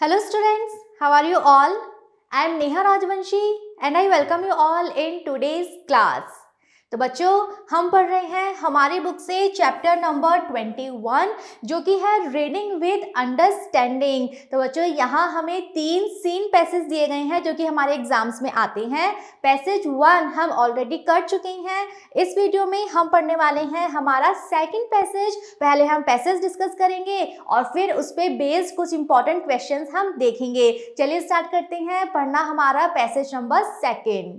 Hello students, how are you all? I am Neha Rajvanshi and I welcome you all in today's class. तो बच्चों हम पढ़ रहे हैं हमारी बुक से चैप्टर नंबर 21 जो कि है रीडिंग विद अंडरस्टैंडिंग। तो बच्चों यहाँ हमें 3 सीन पैसेज दिए गए हैं जो कि हमारे एग्जाम्स में आते हैं। पैसेज 1 हम ऑलरेडी कर चुके हैं। इस वीडियो में हम पढ़ने वाले हैं हमारा सेकंड पैसेज। पहले हम पैसेज डिस्कस करेंगे और फिर उस पर बेस्ड कुछ इंपॉर्टेंट क्वेश्चंस हम देखेंगे। चलिए स्टार्ट करते हैं पढ़ना हमारा passage number 2।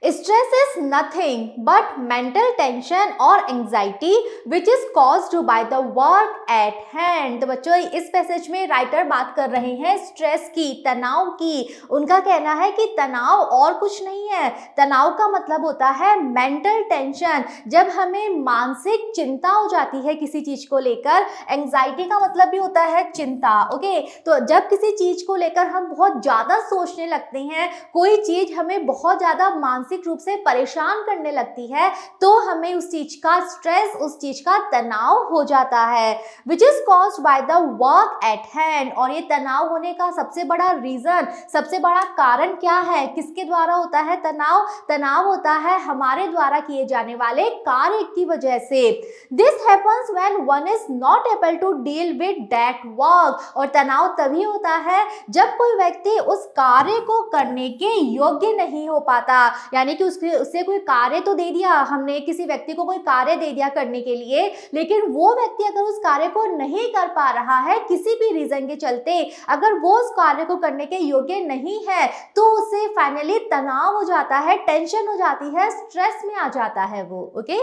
Stress is nothing but mental tension or anxiety which is caused by the work at hand। तो बच्चों इस पैसेज में राइटर बात कर रहे हैं स्ट्रेस की, तनाव की। उनका कहना है कि तनाव और कुछ नहीं है। तनाव का मतलब होता है मेंटल टेंशन, जब हमें मानसिक चिंता हो जाती है किसी चीज को लेकर। एंजाइटी का मतलब भी होता है चिंता। ओके, तो जब किसी चीज को लेकर हम बहुत ज्यादा सोचने लगते हैं, कोई चीज हमें बहुत ज्यादा मानसिक रूप से परेशान करने लगती है, तो हमें उस चीज का स्ट्रेस, उस चीज का तनाव हो जाता है। Which is caused by the work at hand. और ये तनाव होने का सबसे बड़ा रीजन, सबसे बड़ा कारण क्या है? किसके द्वारा होता है तनाव? तनाव होता है हमारे द्वारा किए जाने वाले कार्य की वजह से। This happens when one is not able to deal with that work. और तनाव तभी होता है जब कोई व्यक्ति उस कार्य को करने के योग्य नहीं हो पाता। यानी कि उससे कोई कार्य तो दे दिया हमने, किसी व्यक्ति को कोई कार्य दे दिया करने के लिए, लेकिन वो व्यक्ति अगर उस कार्य को नहीं कर पा रहा है किसी भी रीजन के चलते, अगर वो उस कार्य को करने के योग्य नहीं है, तो उसे फाइनली तनाव हो जाता है, टेंशन हो जाती है, स्ट्रेस में आ जाता है वो। ओके,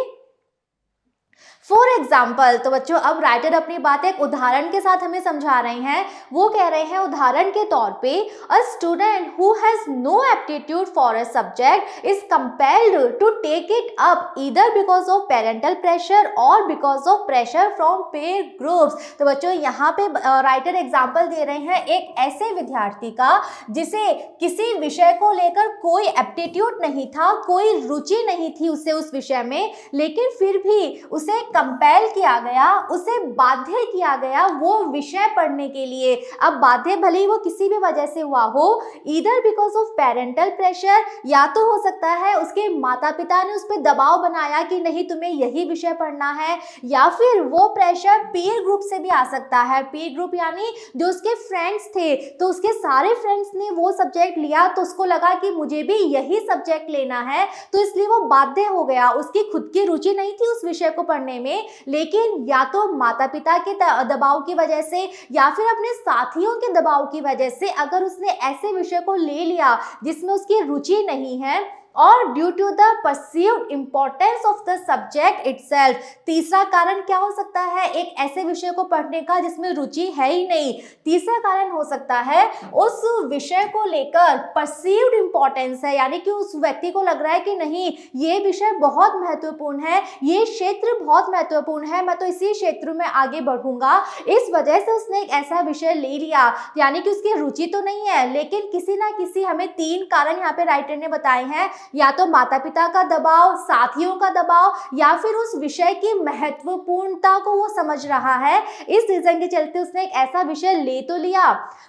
फॉर एग्जाम्पल, तो बच्चों अब राइटर अपनी बात एक उदाहरण के साथ हमें समझा रहे हैं। वो कह रहे हैं उदाहरण के तौर पे, a student who has no aptitude for a subject is compelled to take it up either because of parental pressure और because of pressure from peer groups. तो बच्चों यहाँ पे राइटर एग्जाम्पल दे रहे हैं एक ऐसे विद्यार्थी का जिसे किसी विषय को लेकर कोई एप्टीट्यूड नहीं था, कोई रुचि नहीं थी उसे उस विषय में, लेकिन फिर भी उसे कंपेल किया गया, उसे बाध्य किया गया वो विषय पढ़ने के लिए। अब बाध्य भले ही वो किसी भी वजह से हुआ हो, either because of parental pressure, या तो हो सकता है उसके माता पिता ने उस पर दबाव बनाया कि नहीं तुम्हें यही विषय पढ़ना है, या फिर वो प्रेशर पीयर ग्रुप से भी आ सकता है। पीयर ग्रुप यानी जो उसके फ्रेंड्स थे, तो उसके सारे फ्रेंड्स ने वो सब्जेक्ट लिया तो उसको लगा कि मुझे भी यही सब्जेक्ट लेना है, तो इसलिए वो बाध्य हो गया। उसकी खुद की रुचि नहीं थी उस विषय को पढ़ने में, लेकिन या तो माता पिता के दबाव की वजह से या फिर अपने साथियों के दबाव की वजह से अगर उसने ऐसे विषय को ले लिया जिसमें उसकी रुचि नहीं है, और due to the perceived importance of the subject itself. तीसरा कारण क्या हो सकता है एक ऐसे विषय को पढ़ने का जिसमें रुचि है ही नहीं? तीसरा कारण हो सकता है उस विषय को लेकर परसीव्ड इंपॉर्टेंस है, यानी कि उस व्यक्ति को लग रहा है कि नहीं ये विषय बहुत महत्वपूर्ण है, ये क्षेत्र बहुत महत्वपूर्ण है, मैं तो इसी क्षेत्र में आगे बढ़ूंगा। इस वजह से उसने एक ऐसा विषय ले लिया, यानी कि उसकी रुचि तो नहीं है, लेकिन किसी ना किसी, हमें 3 कारण यहाँ पे राइटर ने बताए हैं, या तो माता पिता का दबाव, साथियों का दबाव, या फिर उस विषय की महत्वपूर्णता को वो समझ रहा है। इस रीजन के चलते उसने एक ऐसा विषय ले तो लिया।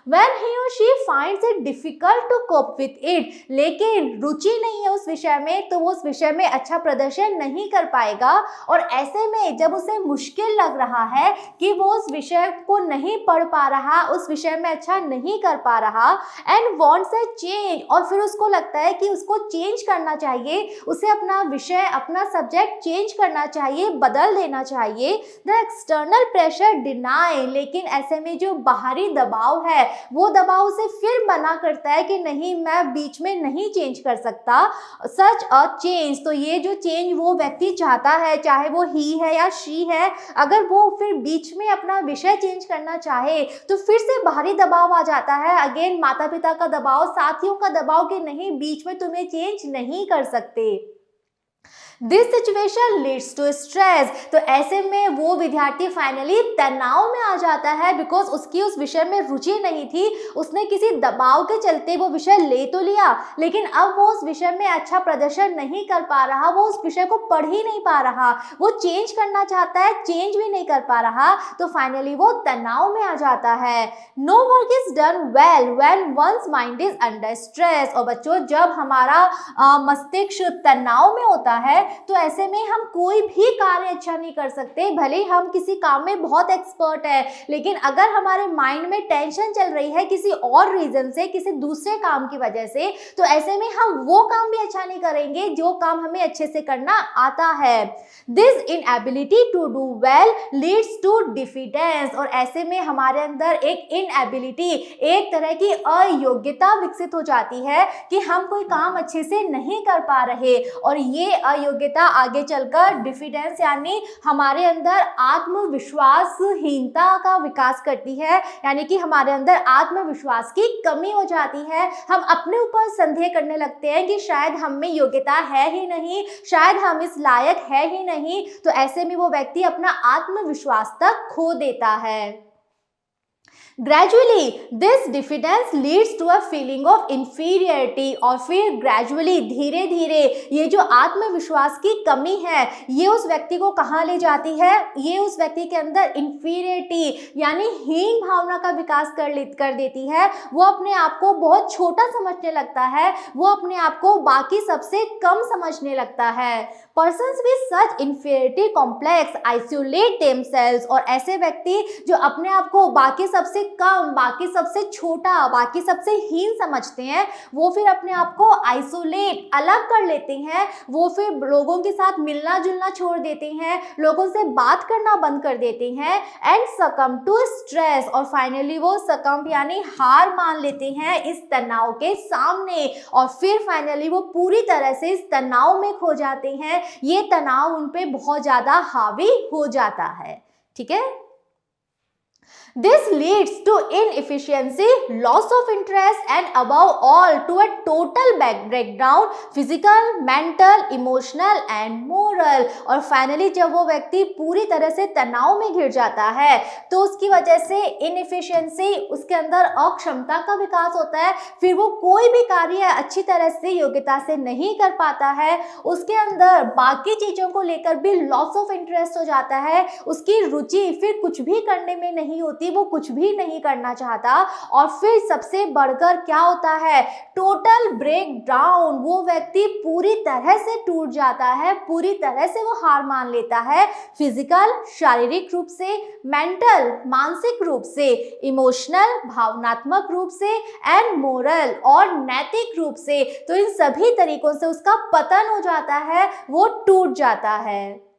When he or she finds it difficult to cope with it, लेकिन रुचि नहीं है उस विषय में, तो वो उस विषय में अच्छा प्रदर्शन नहीं कर पाएगा। और ऐसे में जब उसे मुश्किल लग रहा है कि वो उस विषय को नहीं पढ़ पा रहा, उस विषय में अच्छा नहीं कर पा रहा, एंड wants a change, और फिर उसको लगता है कि उसको चेंज करना चाहिए, उसे अपना विषय, अपना सब्जेक्ट चेंज करना चाहिए, बदल देना चाहिए। द एक्सटर्नल प्रेशर डिनाई, लेकिन ऐसे में जो बाहरी दबाव है वो दबाव उसे फिर मना करता है कि नहीं मैं बीच में नहीं चेंज कर सकता सच अ चेंज। तो ये जो चेंज वो व्यक्ति चाहता है, चाहे वो ही है या शी है, अगर वो फिर बीच में अपना विषय चेंज करना चाहे तो फिर से बाहरी दबाव आ जाता है। अगेन माता पिता का दबाव, साथियों का दबाव कि नहीं बीच में तुम्हें चेंज नहीं कर सकते। This situation leads to stress. तो ऐसे में वो विद्यार्थी फाइनली तनाव में आ जाता है, बिकॉज उसकी उस विषय में रुचि नहीं थी, उसने किसी दबाव के चलते वो विषय ले तो लिया, लेकिन अब वो उस विषय में अच्छा प्रदर्शन नहीं कर पा रहा, वो उस विषय को पढ़ ही नहीं पा रहा, वो चेंज करना चाहता है, चेंज भी नहीं कर पा रहा, तो फाइनली वो तनाव में आ जाता है। No work is done well when one's mind is under stress. और बच्चों, जब हमारा मस्तिष्क तनाव में होता है तो ऐसे में हम कोई भी कार्य अच्छा नहीं कर सकते, भले हम किसी काम में बहुत एक्सपर्ट है, लेकिन अगर हमारे माइंड में टेंशन चल रही है किसी और रीजन से, किसी दूसरे काम की वजह से, तो ऐसे में हम वो काम भी अच्छा नहीं करेंगे जो काम हमें अच्छे से करना आता है। This inability to do well leads to diffidence. और ऐसे में हमारे अंदर एक इनएबिलिटी, एक तरह की अयोग्यता विकसित हो जाती है कि हम कोई काम अच्छे से नहीं कर पा रहे, और ये अयोग्यता आगे चलकर डिफिडेंस यानी हमारे अंदर आत्मविश्वासहीनता का विकास करती है, यानी कि हमारे अंदर आत्मविश्वास की कमी हो जाती है। हम अपने ऊपर संदेह करने लगते हैं कि शायद हम में योग्यता है ही नहीं, शायद हम इस लायक है ही नहीं, तो ऐसे में वो व्यक्ति अपना आत्मविश्वास तक खो देता है। Gradually this diffidence leads to a feeling of inferiority. और फिर ग्रेजुअली, धीरे धीरे, ये जो आत्मविश्वास की कमी है ये उस व्यक्ति को कहाँ ले जाती है, ये उस व्यक्ति के अंदर इंफीरियरिटी यानी हीन भावना का विकास कर देती है। वो अपने आप को बहुत छोटा समझने लगता है, वो अपने आप को बाकी सबसे कम समझने लगता है। Persons with such inferiority complex isolate themselves. और ऐसे व्यक्ति जो अपने आप को बाकी सबसे कम, बाकी सबसे छोटा, बाकी सबसे हीन समझते हैं, वो फिर अपने आप को आइसोलेट, अलग कर लेते हैं, वो फिर लोगों के साथ मिलना जुलना छोड़ देते हैं, लोगों से बात करना बंद कर देते हैं, एंड सकम टू स्ट्रेस। और फाइनली वो सकम यानी हार मान लेते हैं इस तनाव के सामने, और फिर फाइनली वो पूरी तरह से इस तनाव में खो जाते हैं, ये तनाव उन पे बहुत ज्यादा हावी हो जाता है। ठीक है। This leads to inefficiency, loss of interest, and above all to a total breakdown, physical, mental, emotional and moral. और finally जब वो व्यक्ति पूरी तरह से तनाव में घिर जाता है तो उसकी वजह से inefficiency, उसके अंदर अक्षमता का विकास होता है, फिर वो कोई भी कार्य अच्छी तरह से योग्यता से नहीं कर पाता है, उसके अंदर बाकी चीजों को लेकर भी लॉस ऑफ इंटरेस्ट हो जाता है, उसकी रुचि फिर कुछ भी करने में नहीं होती, वो कुछ भी नहीं करना चाहता, और फिर सबसे बढ़कर क्या होता है, टोटल ब्रेक डाउन, वो व्यक्ति पूरी तरह से टूट जाता है, पूरी तरह से वो हार मान लेता है, फिजिकल शारीरिक रूप से, मेंटल मानसिक रूप से, इमोशनल भावनात्मक रूप से, एंड मोरल और नैतिक रूप से। तो इन सभी तरीकों से उसका पतन हो जाता है, वो टूट जाता है।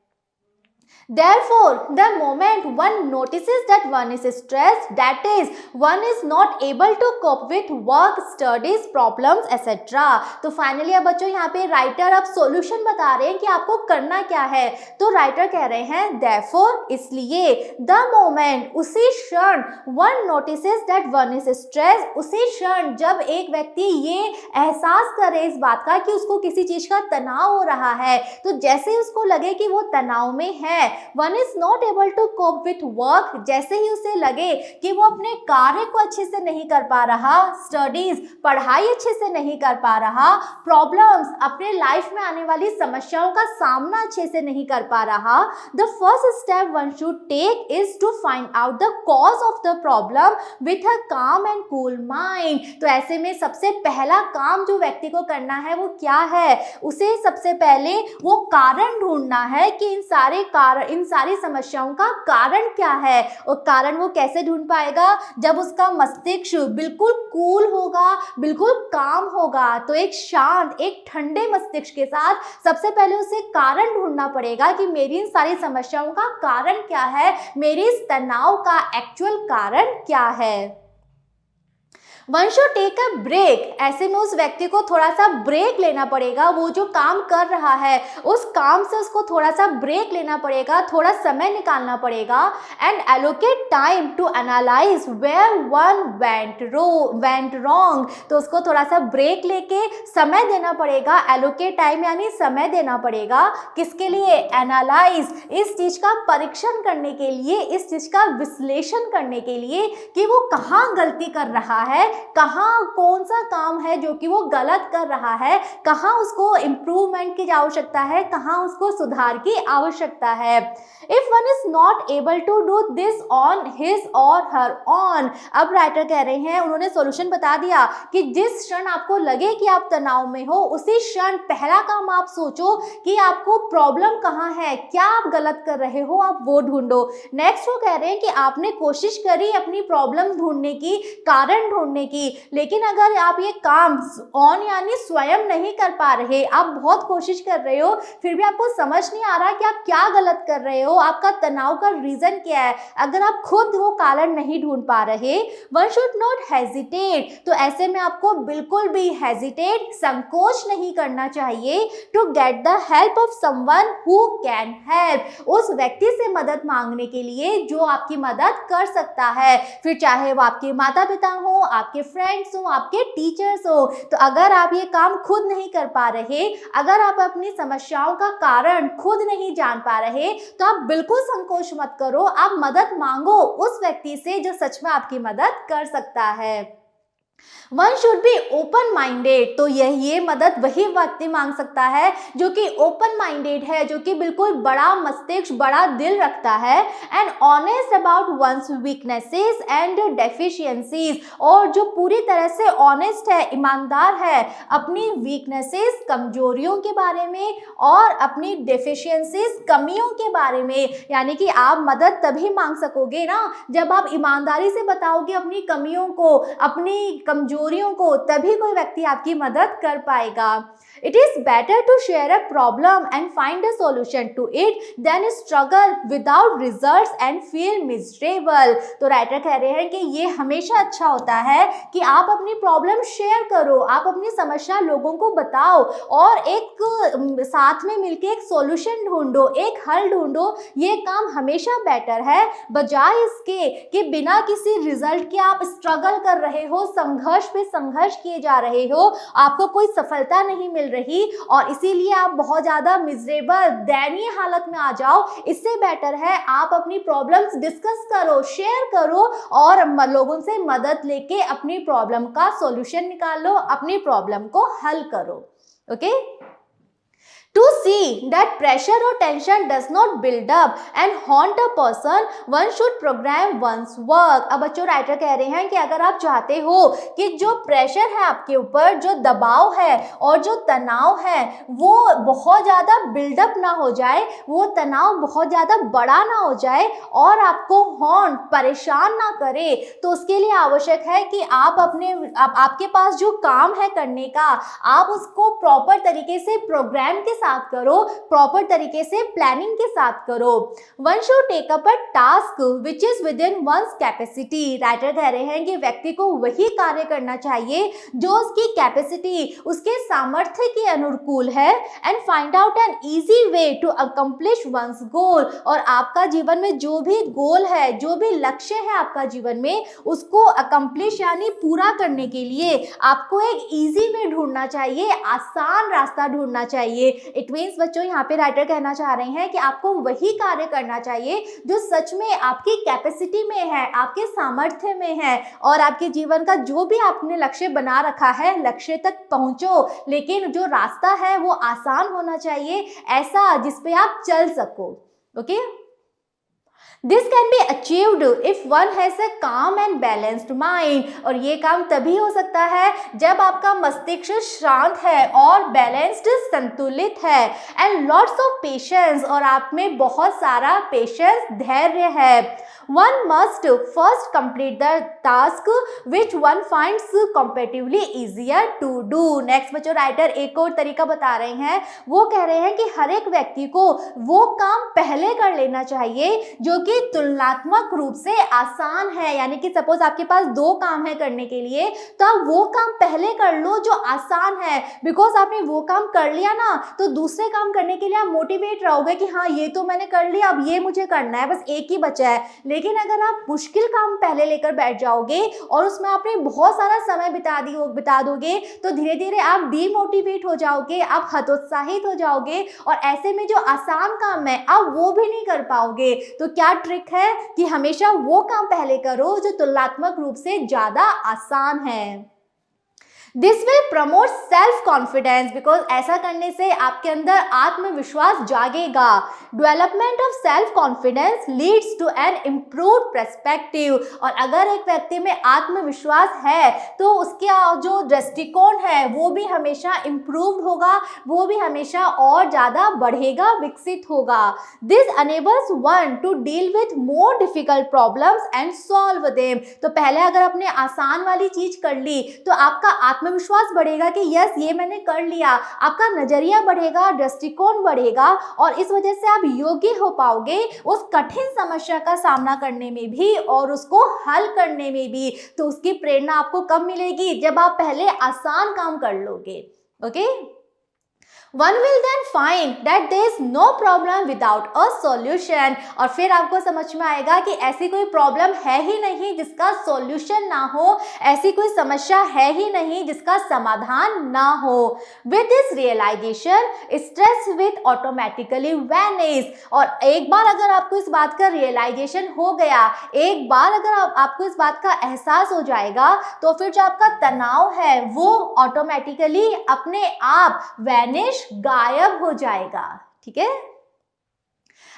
Therefore, the moment one notices that one is stressed, that is, one is not able to cope with work, studies, problems, etc. तो फाइनली अब बच्चों यहाँ पे राइटर अब सॉल्यूशन बता रहे हैं कि आपको करना क्या है। तो राइटर कह रहे हैं therefore, इसलिए, the moment, उसी क्षण, one notices that one is stressed, उसी क्षण जब एक व्यक्ति ये एहसास करे इस बात का कि उसको किसी चीज का तनाव हो रहा है, तो जैसे ही उसको लगे कि वो तनाव में है, one is not able to cope with work, जैसे ही उसे लगे कि वो अपने कार्य को अच्छे से नहीं कर पा रहा, स्टडीज पढ़ाई अच्छे से नहीं कर पा रहा, प्रॉब्लम्स अपने लाइफ में आने वाली समस्याओं का सामना अच्छे से नहीं कर पा रहा, the first step one should take is to find out the cause of the problem with a calm and cool mind. तो ऐसे में सबसे पहला काम जो व्यक्ति को करना है वो क्या है, उसे सबसे पहले वो कारण ढूंढना है कि इन सारी समस्याओं का कारण क्या है। और कारण वो कैसे ढूंढ पाएगा, जब उसका मस्तिष्क बिल्कुल कूल होगा, बिल्कुल काम होगा। तो एक शांत, एक ठंडे मस्तिष्क के साथ सबसे पहले उसे कारण ढूंढना पड़ेगा कि मेरी इन सारी समस्याओं का कारण क्या है, मेरी इस तनाव का एक्चुअल कारण क्या है। One should take a break, ऐसे में उस व्यक्ति को थोड़ा सा ब्रेक लेना पड़ेगा। वो जो काम कर रहा है उस काम से उसको थोड़ा सा ब्रेक लेना पड़ेगा, थोड़ा समय निकालना पड़ेगा। And allocate time to analyse where one went wrong, तो उसको थोड़ा सा ब्रेक लेके समय देना पड़ेगा। एलोकेट टाइम यानी समय देना पड़ेगा, किसके लिए? एनालाइज, इस चीज का परीक्षण करने के लिए, इस चीज का विश्लेषण करने के लिए कि वो कहाँ गलती कर रहा है, कहाँ कौन सा काम है जो कि वो गलत कर रहा है, कहाँ उसको इम्प्रूवमेंट की आवश्यकता है, कहाँ उसको सुधार की आवश्यकता है। If one is not able to do this on his or her on, अब राइटर कह रहे हैं, उन्होंने सॉल्यूशन बता दिया कि जिस क्षण आपको लगे कि आप तनाव में हो, उसी क्षण पहला काम आप सोचो कि आपको प्रॉब्लम कहाँ है, क्या आप गलत कर रहे हो, आप वो ढूंढो। नेक्स्ट वो कह रहे हैं कि आपने कोशिश करी अपनी प्रॉब्लम ढूंढने की, कारण ढूंढने की, लेकिन अगर आप ये काम ऑन यानी स्वयं नहीं कर पा रहे, आप बहुत कोशिश कर रहे हो फिर भी आपको समझ नहीं आ रहा कि आप क्या गलत कर रहे हो, आपका तनाव का रीजन क्या है, अगर आप खुद वो कारण नहीं ढूंढ पा रहे, वन शुड नॉट हेजिटेट, तो ऐसे में आपको बिल्कुल भी हेजिटेट, संकोच नहीं करना चाहिए to get the help of someone who can help, उस व्यक्ति से मदद मांगने के लिए जो आपकी मदद कर सकता है, फिर चाहे वो आपके माता पिता हो, आपके फ्रेंड्स हो, आपके टीचर्स हो। तो अगर आप ये काम खुद नहीं कर पा रहे, अगर आप अपनी समस्याओं का कारण खुद नहीं जान पा रहे, तो आप बिल्कुल संकोच मत करो, आप मदद मांगो उस व्यक्ति से जो सच में आपकी मदद कर सकता है। One should be open minded, तो ये मदद वही व्यक्ति मांग सकता है जो कि ओपन माइंडेड है, जो कि बिल्कुल बड़ा मस्तिष्क, बड़ा दिल रखता है। And honest about one's weaknesses and deficiencies, और जो पूरी तरह से ऑनेस्ट है, ईमानदार है अपनी वीकनेसेस, कमजोरियों के बारे में, और अपनी डेफिशिएंसीज, कमियों के बारे में। यानी कि आप मदद तभी मांग सकोगे ना जब आप ईमानदारी से बताओगे अपनी कमियों को, अपनी कमजोरियों को, तभी कोई व्यक्ति आपकी मदद कर पाएगा। It is better to share a problem and find a solution to it then struggle without results and feel miserable, तो राइटर कह रहे हैं कि ये हमेशा अच्छा होता है कि आप अपनी प्रॉब्लम शेयर करो, आप अपनी समस्या लोगों को बताओ और एक साथ में मिलकर एक सॉल्यूशन ढूंढो, एक हल ढूंढो। ये काम हमेशा बेटर है बजाय इसके कि बिना किसी रिजल्ट के आप स्ट्रगल कर रहे हो, संघर्ष पे संघर्ष किए जा रहे हो, आपको कोई सफलता नहीं मिल रही और इसीलिए आप बहुत ज्यादा मिजरेबल, दयनीय हालत में आ जाओ। इससे बेटर है आप अपनी प्रॉब्लम्स डिस्कस करो, शेयर करो और लोगों से मदद लेके अपनी प्रॉब्लम का सॉल्यूशन निकालो, अपनी प्रॉब्लम को हल करो। Okay? To see that pressure or tension does not build up and haunt a person, one should program one's work। अब बच्चों राइटर कह रहे हैं कि अगर आप चाहते हो कि जो प्रेशर है आपके ऊपर, जो दबाव है और जो तनाव है वो बहुत ज़्यादा बिल्डअप ना हो जाए, वो तनाव बहुत ज़्यादा बड़ा ना हो जाए और आपको हॉन्ट, परेशान ना करे, तो उसके लिए आवश्यक है कि आपके पास जो काम है करने का, आप उसको प्रॉपर तरीके से प्रोग्राम के साथ करो, प्रॉपर तरीके से प्लानिंग के साथ करो। One should take up a task which is within one's capacity. Writer कह रहे हैं कि व्यक्ति को वही कार्य करना चाहिए जो उसकी कैपेसिटी, उसके सामर्थ्य के अनुकूल है। And find out an easy way to accomplish one's goal, और आपका जीवन में जो भी गोल है, जो भी लक्ष्य है आपका जीवन में, उसको अकम्प्लिश यानी पूरा करने के लिए आपको एक इजी वे ढूंढना चाहिए, आसान रास्ता ढूंढना चाहिए। इट मीन्स बच्चों यहाँ पे राइटर कहना चाह रहे हैं कि आपको वही कार्य करना चाहिए जो सच में आपकी कैपेसिटी में है, आपके सामर्थ्य में है, और आपके जीवन का जो भी आपने लक्ष्य बना रखा है, लक्ष्य तक पहुंचो, लेकिन जो रास्ता है वो आसान होना चाहिए, ऐसा जिस पे आप चल सको। Okay? This can be achieved if one has a काम एंड बैलेंस्ड माइंड, और ये काम तभी हो सकता है जब आपका मस्तिष्क शांत है और बैलेंस्ड, संतुलित है। एंड लॉट्स ऑफ पेशेंस, और आप में बहुत सारा पेशेंस, धैर्य है। One must first complete the task which one finds comparatively easier to do. Next बच्चों राइटर एक और तरीका बता रहे हैं, वो कह रहे हैं कि हर एक व्यक्ति को वो काम पहले कर लेना चाहिए जो कि तुलनात्मक रूप से आसान है। यानी कि सपोज आपके पास दो काम है करने के लिए, तो आप वो काम पहले कर लो जो आसान है। बिकॉज आपने वो काम कर लिया ना, तो दूसरे काम करने के लिए आप मोटिवेट रहोगे कि हाँ ये तो मैंने कर लिया, अब ये मुझे करना है, बस एक ही बचा है। लेकिन अगर आप मुश्किल काम पहले लेकर बैठ जाओगे और उसमें आपने बहुत सारा समय बिता दोगे, तो धीरे धीरे आप डीमोटिवेट हो जाओगे, आप हतोत्साहित हो जाओगे और ऐसे में जो आसान काम है आप वो भी नहीं कर पाओगे। तो क्या ट्रिक है कि हमेशा वो काम पहले करो जो तुलनात्मक रूप से ज्यादा आसान है। This will promote self confidence, because ऐसा करने से आपके अंदर आत्मविश्वास जागेगा। Development of self confidence leads to an improved perspective. और अगर एक व्यक्ति में आत्मविश्वास है तो उसका जो दृष्टिकोण है वो भी हमेशा इम्प्रूव्ड होगा, वो भी हमेशा और ज़्यादा बढ़ेगा, विकसित होगा। This enables one two deal with more difficult problems and solve them. तो पहले अगर आपने आसान वाली चीज कर ली तो आपका आत्मविश्वास बढ़ेगा कि यस ये मैंने कर लिया, आपका नजरिया बढ़ेगा, दृष्टिकोण बढ़ेगा और इस वजह से आप योग्य हो पाओगे उस कठिन समस्या का सामना करने में भी और उसको हल करने में भी। तो उसकी प्रेरणा आपको कब मिलेगी? जब आप पहले आसान काम कर लोगे। Okay, One will then find that there is no problem without a solution। और फिर आपको समझ में आएगा कि ऐसी कोई प्रॉब्लम है ही नहीं जिसका सॉल्यूशन ना हो, ऐसी कोई समस्या है ही नहीं जिसका समाधान ना हो। With this realization, stress will automatically vanish। और एक बार अगर आपको इस बात का रियलाइजेशन हो गया, एक बार अगर आपको इस बात का एहसास हो जाएगा, तो फिर जो आपका तनाव है वो ऑटोमेटिकली अपने आप वैनिश गायब हो जाएगा। ठीक है।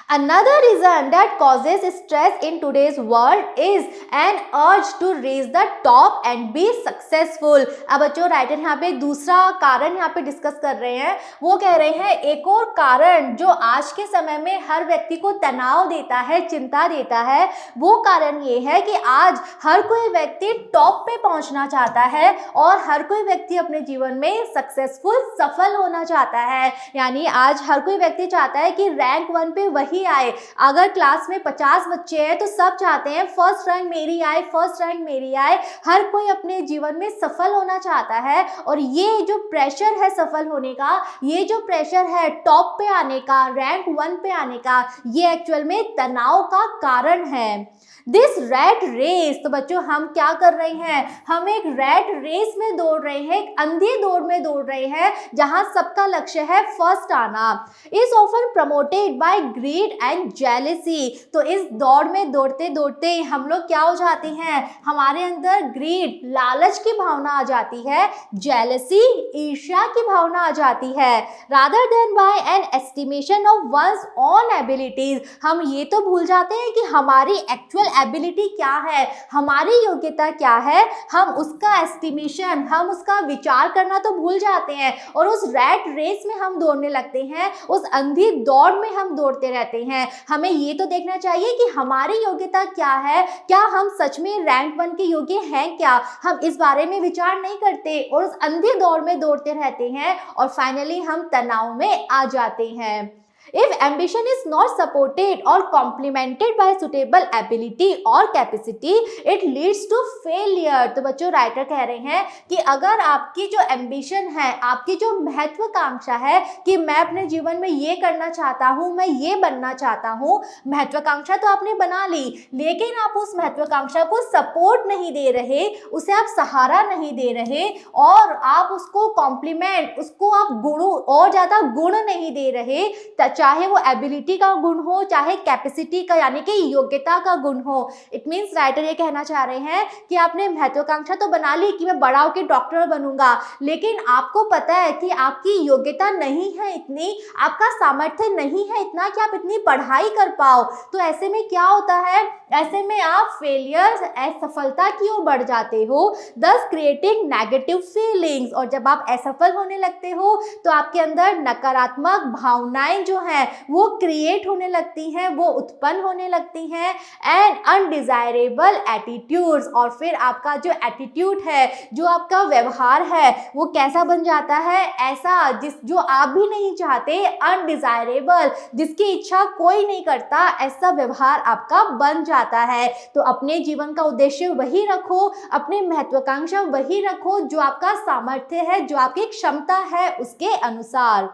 Another reason that causes stress in today's world is an urge to reach the top and be successful। अब बच्चों राइटर यहाँ पे दूसरा कारण यहाँ पे डिस्कस कर रहे हैं। वो कह रहे हैं एक और कारण जो आज के समय में हर व्यक्ति को तनाव देता है, चिंता देता है, वो कारण ये है कि आज हर कोई व्यक्ति टॉप पे पहुंचना चाहता है और हर कोई व्यक्ति अपने जीवन में सक्सेसफुल, सफल होना चाहता है। यानी आज हर कोई व्यक्ति चाहता है कि रैंक 1 पे वही आए। अगर क्लास में 50 बच्चे हैं तो सब चाहते हैं फर्स्ट रैंक मेरी आए, फर्स्ट रैंक मेरी आए। हर कोई अपने जीवन में सफल होना चाहता है और ये जो प्रेशर है सफल होने का, ये जो प्रेशर है टॉप पे आने का, रैंक 1 पे आने का, ये एक्चुअल में तनाव का कारण है। दिस रैट रेस, तो बच्चों हम क्या कर रहे हैं? हम एक रैट रेस में दौड़ रहे हैं, एक अंधी दौड़ में दौड़ रहे हैं जहां सबका लक्ष्य है फर्स्ट आना। Is often promoted by grid and jealousy. तो इस दौड़ में दौड़ते दौड़ते हम लोग क्या हो जाते हैं? हमारे अंदर ग्रीड, लालच की भावना आ जाती है, जेलेसी, ईर्ष्या की भावना आ जाती है। Rather than by an estimation of one's own abilities, हम ये तो भूल जाते हैं कि हमारी एक्चुअल एबिलिटी क्या है, हमारी योग्यता क्या है, हम उसका एस्टिमेशन, हम उसका विचार करना तो भूल जाते हैं और उस रैट रेस में हम दौड़ने लगते हैं, उस अंधी दौड़ में हम दौड़ते रहते हैं। हमें ये तो देखना चाहिए कि हमारी योग्यता क्या है, क्या हम सच में रैंक 1 के योग्य हैं क्या? हम इस बारे में विचार नहीं करते और उस अंधी दौड़ में दौड़ते रहते हैं और फाइनली हम तनाव में आ जाते हैं। If ambition is not supported or complemented by suitable ability or capacity, it leads to failure। तो बच्चों राइटर कह रहे हैं कि अगर आपकी जो एम्बिशन है, आपकी जो महत्वाकांक्षा है कि मैं अपने जीवन में ये करना चाहता हूँ, मैं ये बनना चाहता हूँ, महत्वाकांक्षा तो आपने बना ली, लेकिन आप उस महत्वाकांक्षा को सपोर्ट नहीं दे रहे, उसे आप सहारा नहीं दे रहे और आप उसको कॉम्प्लीमेंट, उसको आप गुणों और ज़्यादा गुण नहीं दे रहे, चाहे वो एबिलिटी का गुण हो, चाहे कैपेसिटी का यानी कि योग्यता का गुण हो। इट मीन्स राइटर ये कहना चाह रहे हैं कि आपने महत्वाकांक्षा तो बना ली कि मैं बड़ा होकर डॉक्टर बनूंगा, लेकिन आपको पता है कि आपकी योग्यता नहीं है इतनी, आपका सामर्थ्य नहीं है इतना कि आप इतनी पढ़ाई कर पाओ। तो ऐसे में क्या होता है? ऐसे में आप फेलियर, असफलता की ओर बढ़ जाते हो, दस क्रिएटिंग नेगेटिव फीलिंग्स। और जब आप असफल होने लगते हो तो आपके अंदर नकारात्मक भावनाएं जो हैं वो क्रिएट होने लगती हैं, वो उत्पन्न होने लगती हैं। एंड अनडिजायरेबल एटीट्यूड्स, और फिर आपका जो एटीट्यूड है, जो आपका व्यवहार है, वो कैसा बन जाता है, ऐसा जो आप भी नहीं चाहते, अनडिजायरेबल, जिसकी इच्छा कोई नहीं करता, ऐसा व्यवहार आपका बन जाता है। तो अपने जीवन का उद्देश्य वही रखो, अपनी महत्वाकांक्षा वही रखो जो आपका सामर्थ्य है, जो आपकी क्षमता है उसके अनुसार।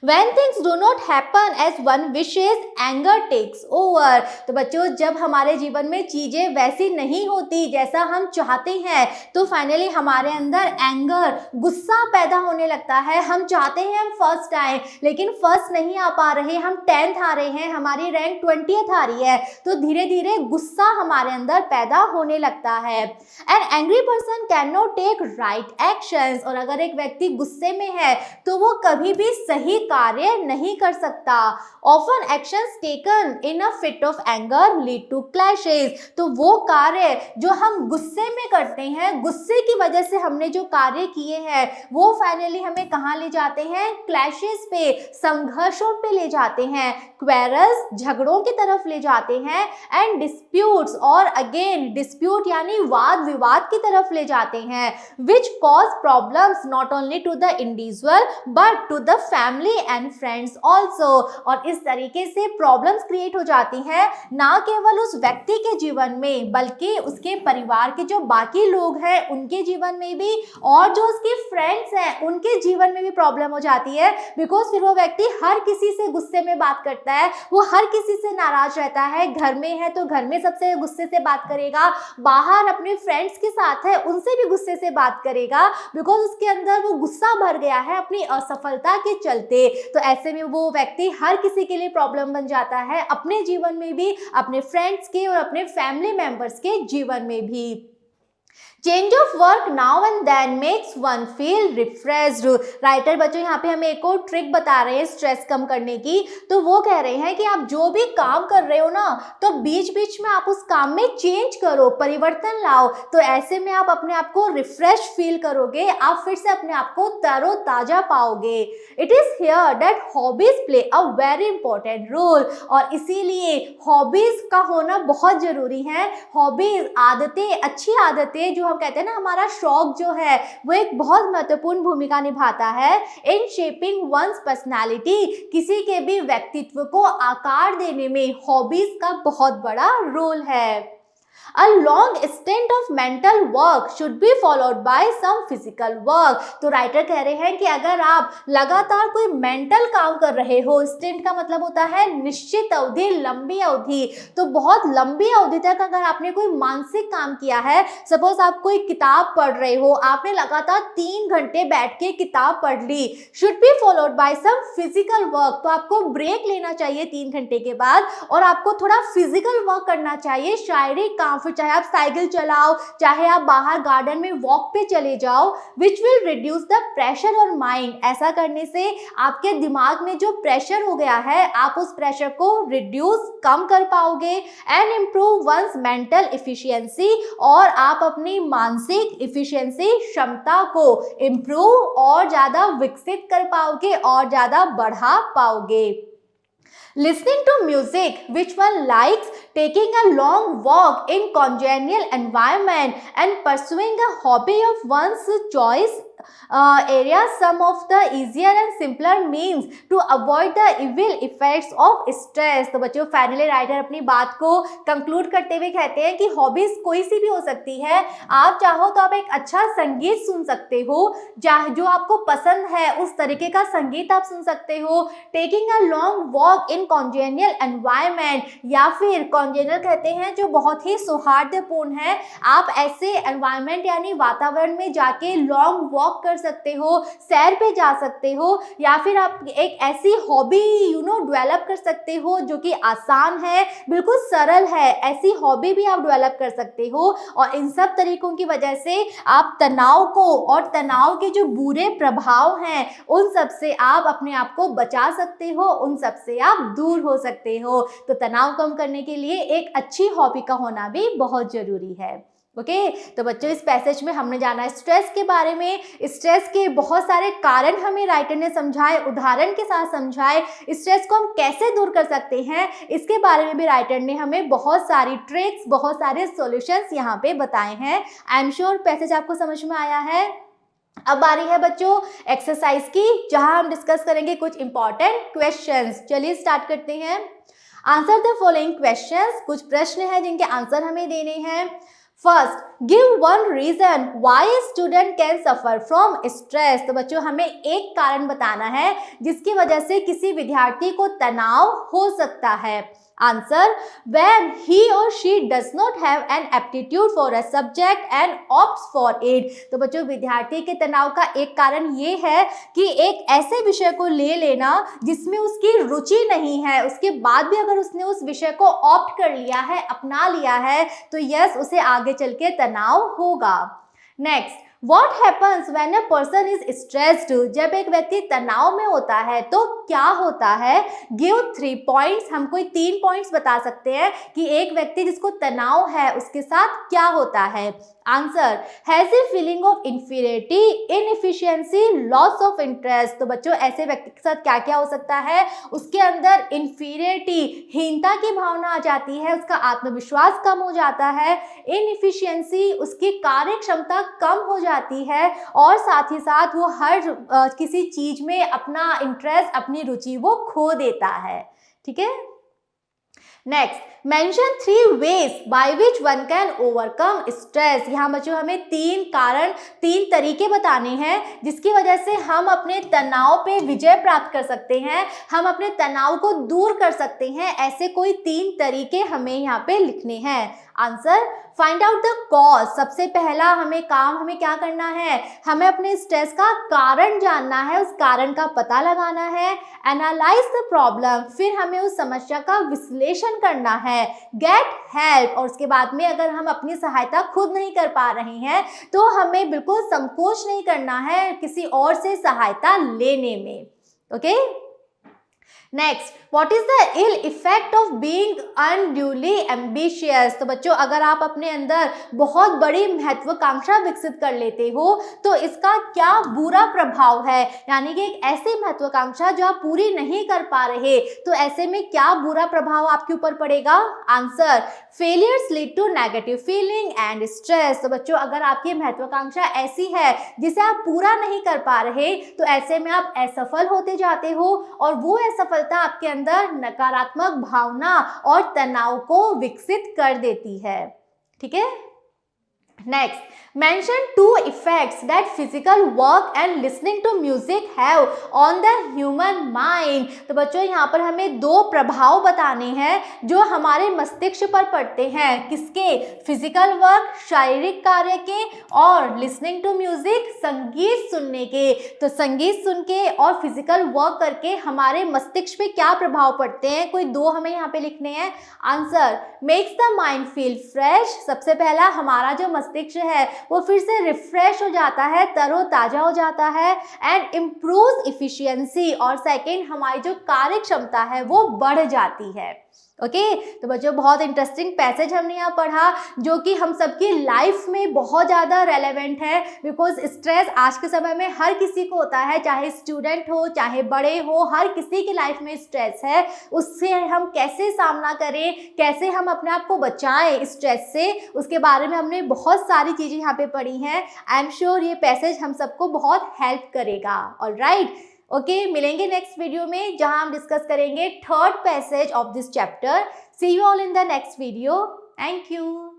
When things do not happen as one wishes, anger takes over। तो बच्चों, जब हमारे जीवन में चीजें वैसी नहीं होती जैसा हम चाहते हैं, तो फाइनली हमारे अंदर एंगर, गुस्सा पैदा होने लगता है। हम चाहते हैं हम फर्स्ट आए, लेकिन फर्स्ट नहीं आ पा रहे, हम 10th आ रहे हैं, हमारी रैंक 20th आ रही है, तो धीरे धीरे गुस्सा हमारे अंदर पैदा होने लगता है। An angry person can not take right actions, और अगर एक व्यक्ति गुस्से में है तो वो कभी भी सही कार्य नहीं कर सकता। Often actions taken in a fit of anger lead to clashes. तो वो कार्य जो हम गुस्से में करते हैं, गुस्से की वजह से हमने जो कार्य किए हैं, वो फाइनली हमें कहाँ ले जाते हैं, क्लैशेस पे, संघर्षों पे ले जाते हैं, क्वेरल्स, झगड़ों की तरफ ले जाते हैं, एंड डिस्प्यूट्स, और अगेन डिस्प्यूट यानी वाद विवाद की तरफ ले जाते हैं, which cause problems not only to the individual but to the family and friends also. और इस तरीके से प्रॉब्लम्स क्रिएट हो जाती हैं, ना केवल उस व्यक्ति के जीवन में बल्कि उसके परिवार के जो बाकी लोग हैं उनके जीवन में भी, और जो उसके फ्रेंड्स हैं उनके जीवन में भी प्रॉब्लम हो जाती है। बिकॉज फिर वो व्यक्ति हर किसी से गुस्से में बात करता है, वो हर किसी से नाराज रहता है, घर में है तो घर में सबसे गुस्से से बात करेगा, बाहर अपने फ्रेंड्स के साथ है उनसे भी गुस्से से बात करेगा, बिकॉज उसके अंदर वो गुस्सा भर गया है अपनी असफलता के चलते। तो ऐसे में वो व्यक्ति हर किसी के लिए प्रॉब्लम बन जाता है, अपने जीवन में भी, अपने फ्रेंड्स के और अपने फैमिली मेंबर्स के जीवन में भी। Change of work now and then makes one feel refreshed. Writer बच्चों यहाँ पे हमें एक और ट्रिक बता रहे हैं स्ट्रेस कम करने की। तो वो कह रहे हैं कि आप जो भी काम कर रहे हो ना, तो बीच बीच में आप उस काम में चेंज करो, परिवर्तन लाओ, तो ऐसे में आप अपने आप को रिफ्रेश फील करोगे, आप फिर से अपने आप को तरोताजा पाओगे। It is here that hobbies play a very important role, और इसीलिए हॉबीज का होना बहुत जरूरी है। हॉबीज, आदतें, अच्छी आदतें, जो हम कहते हैं ना, हमारा शौक जो है वो एक बहुत महत्वपूर्ण भूमिका निभाता है इन शेपिंग वंस पर्सनालिटी। किसी के भी व्यक्तित्व को आकार देने में हॉबीज का बहुत बड़ा रोल है। A long stint of mental work should be followed by some physical work। तो राइटर कह रहे हैं कि अगर आप लगातार कोई मेंटल काम कर रहे हो, स्टिंट का मतलब होता है निश्चित अवधि, लंबी अवधि, तो बहुत लंबी अवधि तक अगर आपने कोई मानसिक काम किया है, सपोज आप कोई किताब पढ़ रहे हो, आपने लगातार 3 घंटे बैठ के किताब पढ़ ली, should be followed by some physical work. तो आपको ब्रेक लेना चाहिए 3 घंटे के बाद, और आपको थोड़ा फिजिकल वर्क करना चाहिए, शारीरिक काम, फिर चाहे आप साइकिल चलाओ, चाहे आप बाहर गार्डन में वॉक पे चले जाओ, which will reduce the pressure on mind. ऐसा करने से आपके दिमाग में जो प्रेशर हो गया है, आप उस प्रेशर को रिड्यूस, कम कर पाओगे, and improve one's mental efficiency, और आप अपनी मानसिक इफिशियंसी, क्षमता को इम्प्रूव और ज्यादा विकसित कर पाओगे और ज्यादा बढ़ा पाओगे। Listening to music which one likes, taking a long walk in congenial environment, and pursuing a hobby of one's choice area some of the easier and simpler means to avoid the evil effects of stress। तो बच्चों, finally writer अपनी बात को conclude करते हुए कहते हैं कि हॉबीज कोई सी भी हो सकती है। आप चाहो तो आप एक अच्छा संगीत सुन सकते हो, जो आपको पसंद है उस तरीके का संगीत आप सुन सकते हो। Taking a long walk in कॉन्जेनियल environment, या फिर कॉन्जेनियल कहते हैं जो बहुत ही सौहार्दपूर्ण है, आप ऐसे एनवायरमेंट यानी वातावरण में जाके लॉन्ग वॉक कर सकते हो, सैर पे जा सकते हो, या फिर आप एक ऐसी हॉबी डेवलप कर सकते हो जो कि आसान है, बिल्कुल सरल है, ऐसी हॉबी भी आप डेवलप कर सकते हो। और इन सब तरीकों की वजह से आप तनाव को और तनाव के जो बुरे प्रभाव हैं उन सब से आप अपने आप को बचा सकते हो, उन सब से आप दूर हो सकते हो। तो तनाव कम करने के लिए एक अच्छी हॉबी का होना भी बहुत जरूरी है। ओके तो बच्चों इस पैसेज में हमने जाना है स्ट्रेस के बारे में। स्ट्रेस के बहुत सारे कारण हमें राइटर ने समझाए, उदाहरण के साथ समझाए। स्ट्रेस को हम कैसे दूर कर सकते हैं इसके बारे में भी राइटर ने हमें बहुत सारी ट्रिक्स, बहुत सारे सॉल्यूशंस यहाँ पे बताए हैं। आई एम श्योर पैसेज आपको समझ में आया है। अब बारी है बच्चों एक्सरसाइज की, जहां हम डिस्कस करेंगे कुछ इंपॉर्टेंट क्वेश्चंस। चलिए स्टार्ट करते हैं। आंसर द फॉलोइंग क्वेश्चंस, कुछ प्रश्न हैं जिनके आंसर हमें देने हैं। First, give one reason why student can suffer from stress. तो बच्चों हमें एक कारण बताना है जिसकी वजह से किसी विद्यार्थी को तनाव हो सकता है। Answer, when he or she does not have an aptitude for a subject and opts for it। तो बच्चों विद्यार्थी के तनाव का एक कारण ये है कि एक ऐसे विषय को ले लेना जिसमें उसकी रुचि नहीं है, उसके बाद भी अगर उसने उस विषय को ऑप्ट कर लिया है, अपना लिया है, तो यस उसे आगे चल के तनाव होगा। Next, What happens when a person is stressed? जब एक व्यक्ति तनाव में होता है तो क्या होता है? Give 3 points। हम कोई 3 पॉइंट्स बता सकते हैं कि एक व्यक्ति जिसको तनाव है उसके साथ क्या होता है। Answer, has a feeling of inferiority, inefficiency, loss of interest. तो बच्चों ऐसे व्यक्ति के साथ क्या क्या हो सकता है? उसके अंदर इंफीरियरिटी, हीनता की भावना आ जाती है, उसका आत्मविश्वास कम हो जाता है। इनएफिशिएंसी, उसकी कार्य क्षमता कम हो जाती है, और साथ ही साथ वो हर किसी चीज में अपना इंटरेस्ट, अपनी रुचि वो खो देता है। ठीक है। Next, mention 3 veg by which one can overcome stress. यहाँ बच्चों हमें 3 कारण, 3 तरीके बताने हैं जिसकी वजह से हम अपने तनाव पे विजय प्राप्त कर सकते हैं, हम अपने तनाव को दूर कर सकते हैं। ऐसे कोई 3 तरीके हमें यहाँ पे लिखने हैं। Answer, find out the cause. सबसे पहला हमें क्या करना है? हमें अपने स्ट्रेस का कारण जानना है, उस कारण का पता लगाना है। एनालाइज द प्रॉब्लम, फिर हमें उस समस्या का विश्लेषण करना है। गेट हेल्प, और उसके बाद में अगर हम अपनी सहायता खुद नहीं कर पा रहे हैं तो हमें बिल्कुल संकोच नहीं करना है किसी और से सहायता लेने में। Okay. Next, what is the ill effect of being unduly ambitious. तो बच्चों अगर आप अपने अंदर बहुत बड़ी महत्वाकांक्षा विकसित कर लेते हो तो इसका क्या बुरा प्रभाव है, यानी कि एक ऐसी महत्वाकांक्षा जो आप पूरी नहीं कर पा रहे, तो ऐसे में क्या बुरा प्रभाव आपके ऊपर पड़ेगा। Answer, failures lead to negative feeling and stress. तो बच्चों अगर आपकी महत्वाकांक्षा ऐसी है जिसे आप पूरा नहीं कर पा रहे, तो ऐसे में आप असफल होते जाते हो, और वो असफलता आपके अंदर नकारात्मक भावना और तनाव को विकसित कर देती है। ठीक है। Next, mention 2 effects that physical work and listening to music have on the human mind. तो बच्चों यहाँ पर हमें 2 प्रभाव बताने हैं जो हमारे मस्तिष्क पर पड़ते हैं। किसके? फिजिकल वर्क, शारीरिक कार्य के, और लिसनिंग टू म्यूजिक, संगीत सुनने के। तो संगीत सुन के और फिजिकल वर्क करके हमारे मस्तिष्क पे क्या प्रभाव पड़ते हैं, कोई 2 हमें यहाँ पे लिखने हैं। Answer, makes the mind feel fresh. सबसे पहला हमारा जो मस्तिष्क है वो फिर से रिफ्रेश हो जाता है, तरोताजा हो जाता है, एंड इम्प्रूव्स इफिशियंसी, और सेकंड हमारी जो कार्य क्षमता है वो बढ़ जाती है। ओके। तो बच्चों बहुत इंटरेस्टिंग पैसेज हमने यहाँ पढ़ा जो कि हम सबकी लाइफ में बहुत ज़्यादा रेलेवेंट है, बिकॉज स्ट्रेस आज के समय में हर किसी को होता है, चाहे स्टूडेंट हो चाहे बड़े हो, हर किसी की लाइफ में स्ट्रेस है। उससे हम कैसे सामना करें, कैसे हम अपने आप को बचाएं स्ट्रेस से, उसके बारे में हमने बहुत सारी चीज़ें यहाँ पे पढ़ी हैं। आई एम श्योर ये पैसेज हम सबको बहुत हेल्प करेगा। ऑलराइट, ओके, मिलेंगे नेक्स्ट वीडियो में जहां हम डिस्कस करेंगे 3rd passage of this chapter. See you all in the next video. Thank you.